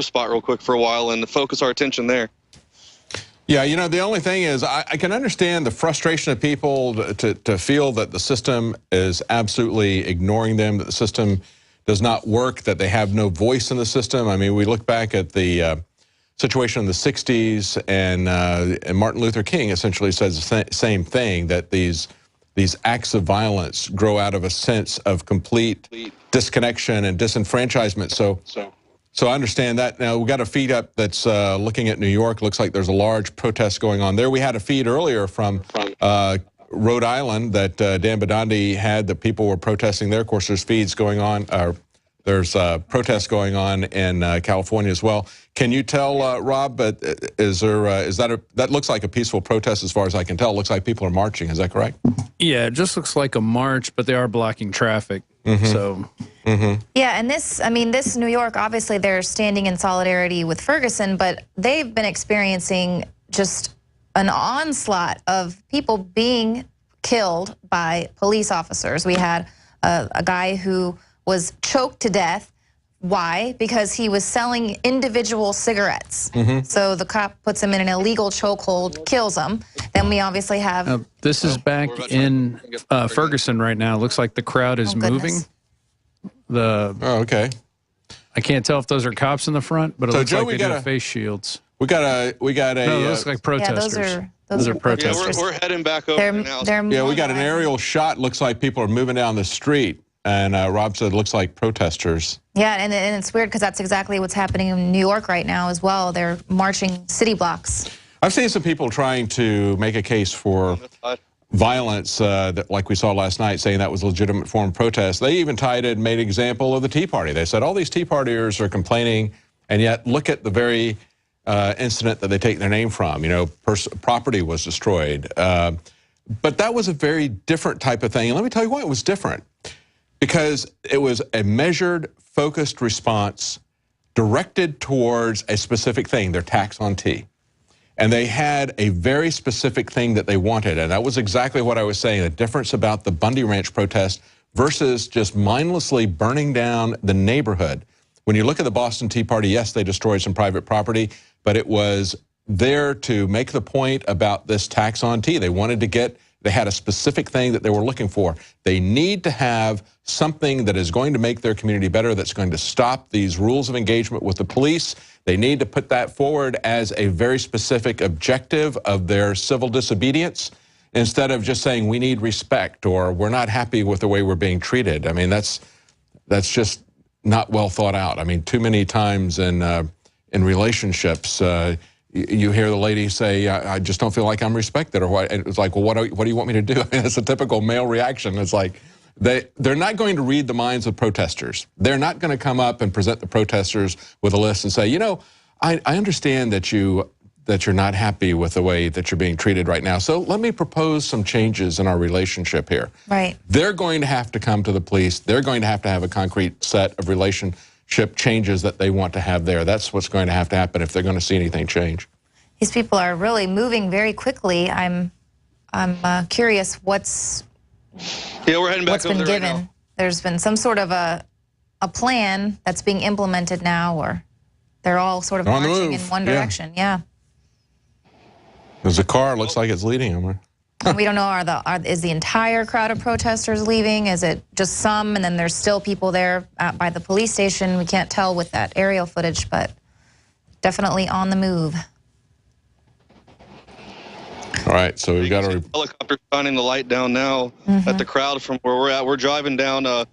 spot real quick for a while and focus our attention there. Yeah, you know, the only thing is I can understand the frustration of people to feel that the system is absolutely ignoring them, that the system does not work, that they have no voice in the system. I mean, we look back at the situation in the 60s, and Martin Luther King essentially says the same thing, that these acts of violence grow out of a sense of complete disconnection and disenfranchisement. So I understand that. Now, we got a feed up that's looking at New York. Looks like there's a large protest going on there. We had a feed earlier from Rhode Island that Dan Badandi had, that people were protesting there. Of course, there's feeds going on. There's protests going on in California as well. Can you tell, Rob, that looks like a peaceful protest as far as I can tell. It looks like people are marching. Is that correct? Yeah, it just looks like a march, but they are blocking traffic. So. Yeah, and this New York, obviously they're standing in solidarity with Ferguson, but they've been experiencing just an onslaught of people being killed by police officers. We had a guy who was choked to death. Why? Because he was selling individual cigarettes. So the cop puts him in an illegal chokehold, kills him. Then we obviously have... this is back in Ferguson right now. Looks like the crowd is moving. Oh, okay. I can't tell if those are cops in the front, but it looks Joe, like they do face shields. We got a. No, it looks like protesters. Yeah, those are protesters. Yeah, we're heading back over now. Yeah, we got an aerial shot. Looks like people are moving down the street. And Rob said it looks like protesters. Yeah, and it's weird because that's exactly what's happening in New York right now as well. They're marching city blocks. I've seen some people trying to make a case for violence, that, like we saw last night, saying that was a legitimate form of protest. They even tied it and made an example of the Tea Party. They said all these Tea Partiers are complaining, and yet look at the very incident that they take their name from. You know, property was destroyed. But that was a very different type of thing. And let me tell you why it was different. Because it was a measured, focused response directed towards a specific thing, their tax on tea. And they had a very specific thing that they wanted, and that was exactly what I was saying, the difference about the Bundy Ranch protest versus just mindlessly burning down the neighborhood. When you look at the Boston Tea Party, yes, they destroyed some private property, but it was there to make the point about this tax on tea. They wanted to get... They had a specific thing that they were looking for. They need to have something that is going to make their community better, that's going to stop these rules of engagement with the police. They need to put that forward as a very specific objective of their civil disobedience, instead of just saying we need respect or we're not happy with the way we're being treated. I mean, that's just not well thought out. I mean, too many times in relationships, you hear the lady say, I just don't feel like I'm respected, or what? And it's like, well, what do you want me to do? I mean, it's a typical male reaction. It's like, they're not going to read the minds of protesters. They're not going to come up and present the protesters with a list and say, you know, I understand that you're not happy with the way that you're being treated right now, so let me propose some changes in our relationship here. Right. They're going to have to come to the police. They're going to have a concrete set of relationship changes that they want to have there. That's what's going to happen if they're going to see anything change. These people are really moving very quickly. I'm curious what's we're heading back over been there given. right now. There's been some sort of a plan that's being implemented now, or they're all sort of marching in one direction. Yeah. There's a car. Looks like it's leading them. We don't know, is the entire crowd of protesters leaving? Is it just some, and then there's still people there by the police station? We can't tell with that aerial footage, but definitely on the move. All right, so we've got a helicopter shining the light down now at the crowd from where we're at. We're driving down a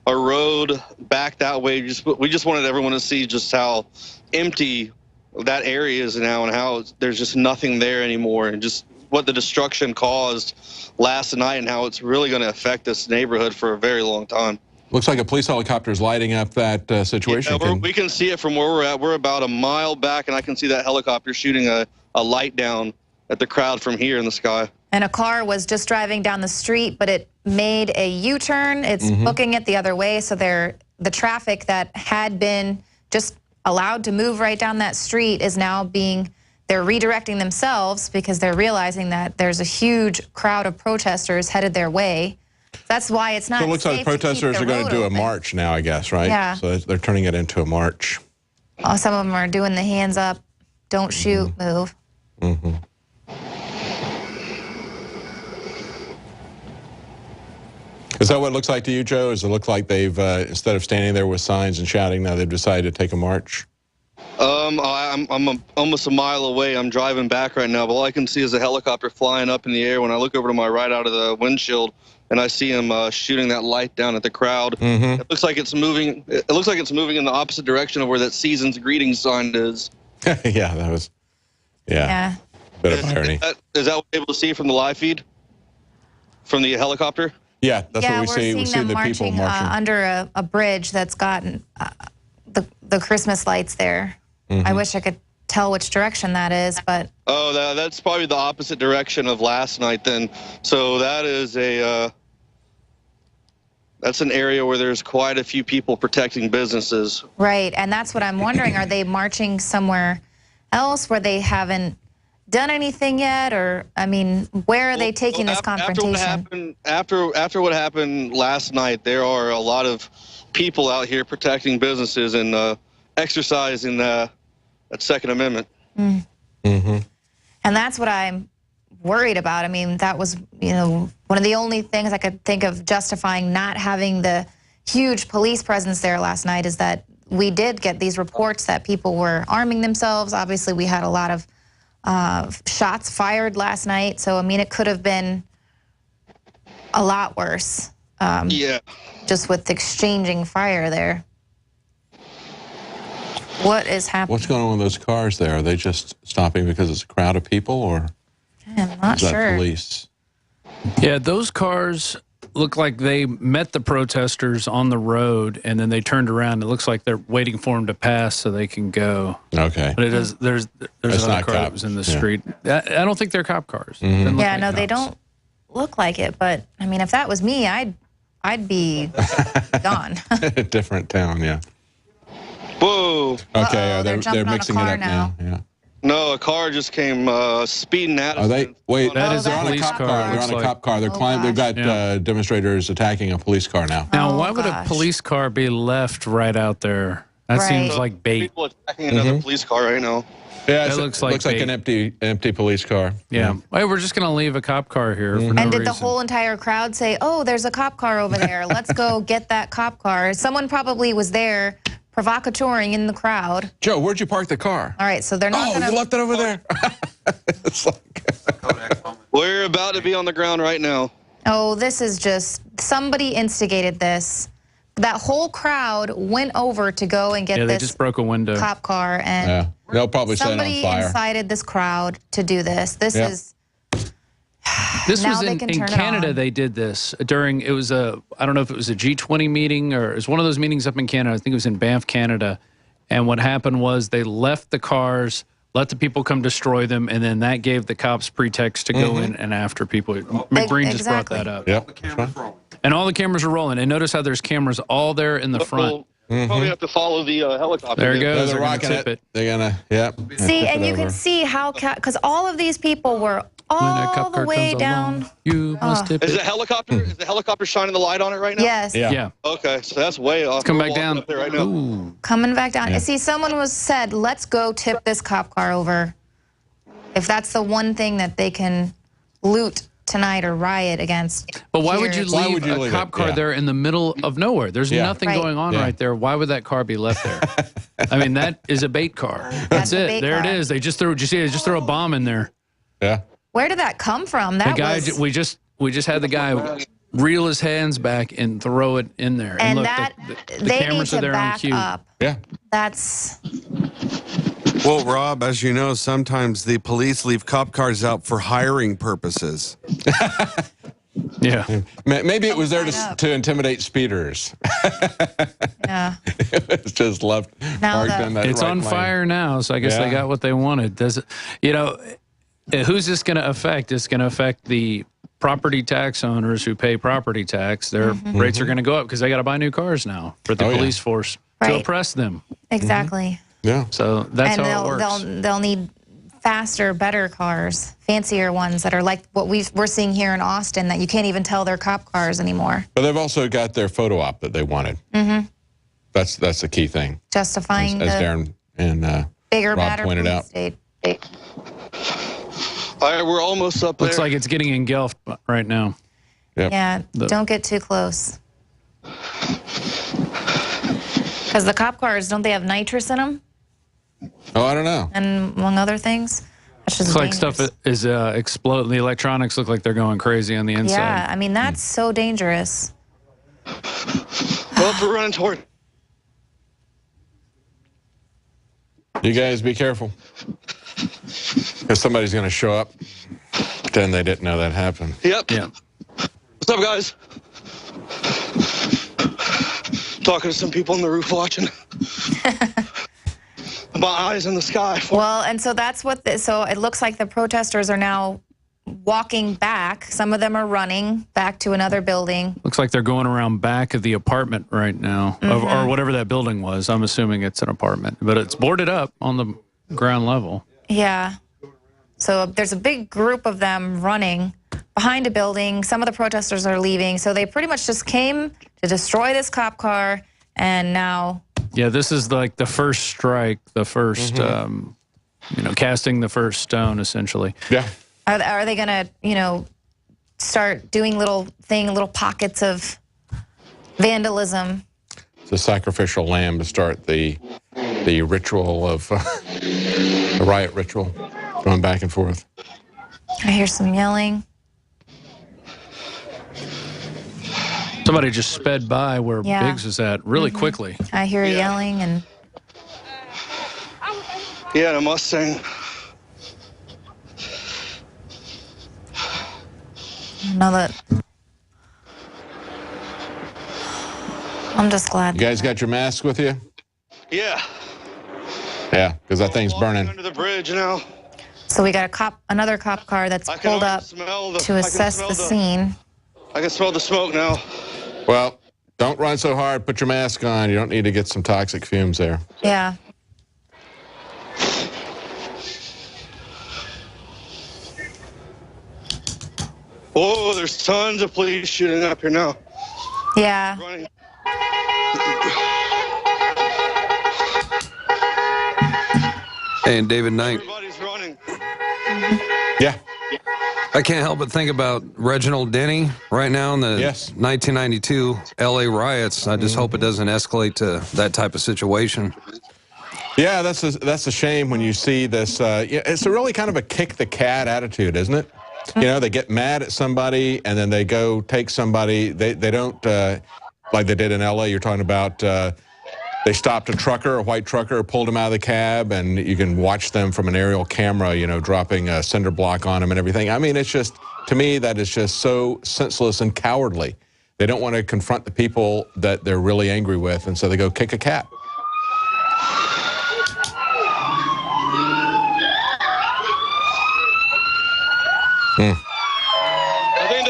road back that way. We just wanted everyone to see just how empty that area is now, and how there's just nothing there anymore, and just what the destruction caused last night, and how it's really going to affect this neighborhood for a very long time. Looks like a police helicopter is lighting up that situation. Yeah, we can see it from where we're at. We're about a mile back, and I can see that helicopter shooting a light down at the crowd from here in the sky. And a car was just driving down the street, but it made a U-turn. It's booking it the other way, so the traffic that had been just allowed to move right down that street is now they're redirecting themselves because they're realizing that there's a huge crowd of protesters headed their way. That's why it's not safe. So it looks like the protesters are going to do a march now, I guess, right? Yeah. So they're turning it into a march. Some of them are doing the hands up, don't shoot move. Is that what it looks like to you, Joe? Does it look like they've, instead of standing there with signs and shouting, now they've decided to take a march? I'm almost a mile away. I'm driving back right now, but all I can see is a helicopter flying up in the air. When I look over to my right out of the windshield, and I see him shooting that light down at the crowd. It looks like it's moving. It looks like it's moving in the opposite direction of where that season's greetings sign is. Yeah, that was. Yeah. Bit of irony. Is that what we're able to see from the live feed from the helicopter? Yeah, that's what we we're see. seeing We see them the people marching under a bridge that's gotten the Christmas lights there. I wish I could tell which direction that is, but that's probably the opposite direction of last night then. So that is that's an area where there's quite a few people protecting businesses. Right, and that's what I'm wondering. Are they marching somewhere else where they haven't done anything yet, or I mean, where are they taking this confrontation? After what happened last night, there are a lot of people out here protecting businesses and exercising that Second Amendment. And that's what I'm worried about. I mean, that was, one of the only things I could think of justifying not having the huge police presence there last night is that we did get these reports that people were arming themselves. Obviously, we had a lot of shots fired last night. So, I mean, it could have been a lot worse. Yeah. Just with exchanging fire there. What is happening? What's going on with those cars there? Are they just stopping because it's a crowd of people, or I'm not is that sure. police? Yeah, those cars look like they met the protesters on the road, and then they turned around. It looks like they're waiting for them to pass so they can go. Okay. But it is, there's another car that was in the street. I don't think they're cop cars. Yeah, no, they don't look like it. But, I mean, if that was me, I'd be gone. Different town, yeah. Whoa. Okay, they're jumping on a mixing car it up now. Yeah. No, a car just came speeding at us. Are they? Wait, That is they're a on a police cop car, car. They're looks on a like. cop car. They're climbing. They've got demonstrators attacking a police car now. Now, why would a gosh. police car be left right out there? That seems Right. like bait. People attacking another police car right now. Yeah, It looks like an empty police car. Yeah. Hey, we're just going to leave a cop car here for no And did reason. the whole entire crowd say, oh, there's a cop car over there. Let's go get that cop car. Someone probably was there provocateuring in the crowd. Joe, where'd you park the car? All right, so they're not Oh, going you to... left it over there. It's like We're about to be on the ground right now. Oh, this is just... Somebody instigated this. That whole crowd went over to go and get Yeah, they this just broke a window. cop car, and yeah, they'll probably set it on somebody fire. incited this crowd to do this. This Yeah. is... This Now was they in can turn it Canada. on. They did this during, it was a, I don't know if it was a G20 meeting or it was one of those meetings up in Canada. I think it was in Banff, Canada. And what happened was they left the cars, let the people come destroy them, and then that gave the cops pretext to go in and after people. McBreen just brought Exactly. that up. Yep. And all the cameras are rolling. And notice how there's cameras all there in the front. We'll probably have to follow the helicopter. There it goes. They're They're gonna rocking tip it. They're gonna, yep. See, and you can see how... Because all of these people were When a all cop the car way comes down... along, you must tip Is it. the helicopter? Is the helicopter shining the light on it right now? Yes. Yeah. Yeah. Okay, so that's way off. Come We're back walking down. up there right now. Ooh. Coming back down. See, someone said, let's go tip this cop car over. If that's the one thing that they can loot tonight or riot against. But why would you Why leave would you a leave cop it? car Yeah. there in the middle of nowhere? There's Yeah. nothing Right. going on Yeah. right there. Why would that car be left there? I mean, that is a bait car. That's a it. bait There car. it is. They just threw. Did you see? They just threw a bomb in there. Yeah. Where did that come from? The That guy. was... We just had the guy reel his hands back and throw it in there. And look, that... the they need cameras are to there on back cue. up. Yeah. That's... Well, Rob, as you know, sometimes the police leave cop cars out for hiring purposes. Yeah. Maybe it was there Sign up. to intimidate speeders. Yeah. It's just left Now parked the- in that It's right on lane. fire now, so I guess Yeah. they got what they wanted. Does it? Who's this going to affect? It's going to affect the property tax owners who pay property tax. Their rates are going to go up because they got to buy new cars now for the Oh, yeah. police force to Right. oppress them. Exactly. Yeah. So that's And how it works. they'll need faster, better cars, fancier ones that are like what we're seeing here in Austin that you can't even tell they're cop cars anymore. But they've also got their photo op that they wanted. Mm-hmm. That's the key thing. Justifying As the... Darren and Bigger, Rob badder pointed police out. state. All right, we're almost up there. Looks like it's getting engulfed right now. Yep. Yeah, don't get too close. Because the cop cars, don't they have nitrous in them? Oh, I don't know. And among other things? That's just Looks like dangerous. stuff is exploding. The electronics look like they're going crazy on the inside. Yeah, I mean, that's so dangerous. Well, we're running toward. You guys be careful. Because somebody's going to show up. Pretend they didn't know that happened. Yep. Yeah. What's up, guys? Talking to some people on the roof watching. My eyes in the sky. Well, and so that's what, so it looks like the protesters are now walking back. Some of them are running back to another building. Looks like they're going around back of the apartment right now, or whatever that building was. I'm assuming it's an apartment, but it's boarded up on the ground level. Yeah. So there's a big group of them running behind a building. Some of the protesters are leaving. So they pretty much just came to destroy this cop car, and now... Yeah, this is like the first strike, the first, casting the first stone, essentially. Yeah. Are they going to, start doing little pockets of vandalism? It's a sacrificial lamb to start the ritual of the riot ritual, going back and forth. I hear some yelling. Somebody just sped by where Biggs is at really quickly. I hear yelling and... Yeah, the Mustang. Know that... I'm just glad. You guys got your masks with you? Yeah. Yeah, because that thing's burning. Under the bridge now. So we got another cop car that's pulled up to assess the scene. I can smell the smoke now. Well, don't run so hard. Put your mask on. You don't need to get some toxic fumes there. Yeah. Oh, there's tons of police shooting up here now. Yeah. Running. And David Knight. Everybody's running. Yeah. I can't help but think about Reginald Denny right now in the 1992 LA riots. I just hope it doesn't escalate to that type of situation. Yeah, that's a shame when you see this. It's a really kind of a kick the cat attitude, isn't it? You know, they get mad at somebody and then they go take somebody. They don't, like they did in LA, you're talking about, they stopped a white trucker, pulled him out of the cab, and you can watch them from an aerial camera, dropping a cinder block on him and everything. I mean, it's just, to me, that is just so senseless and cowardly. They don't want to confront the people that they're really angry with, and so they go kick a cat.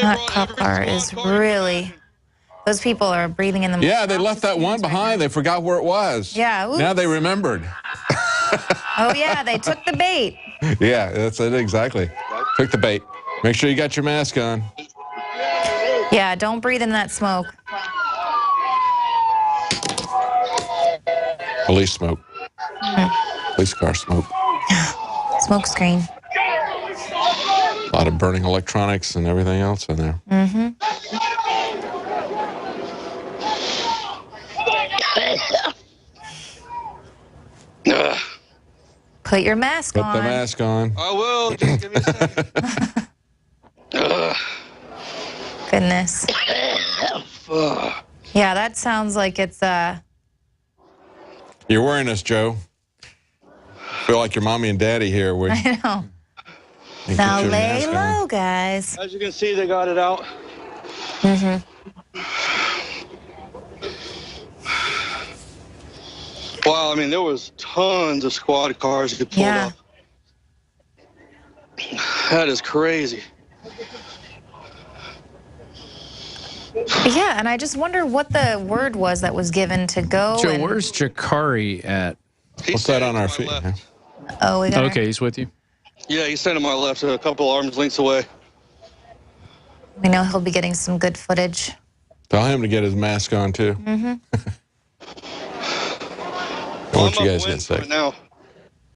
That cop car is really... Those people are breathing in the... Yeah, they left that one behind. They forgot where it was. Yeah. Oops. Now they remembered. Oh, yeah, they took the bait. Yeah, that's it, exactly. Took the bait. Make sure you got your mask on. Yeah, don't breathe in that smoke. Police smoke. Police car smoke. Smoke screen. A lot of burning electronics and everything else in there. Put your mask on. Put the mask on. I will. Just give me a second. Goodness. Yeah, that sounds like it's You're wearing this, Joe. Feel like your mommy and daddy here. I know. Now lay low, guys. As you can see, they got it out. Wow, I mean, there was tons of squad cars that pulled up. That is crazy. Yeah, and I just wonder what the word was that was given to go. Joe, where's Jakari at? What's that on our feet? Oh, we got Okay, he's with you. Yeah, he's standing to my left, a couple arms lengths away. We know he'll be getting some good footage. Tell him to get his mask on, too. What you guys got to say? Now.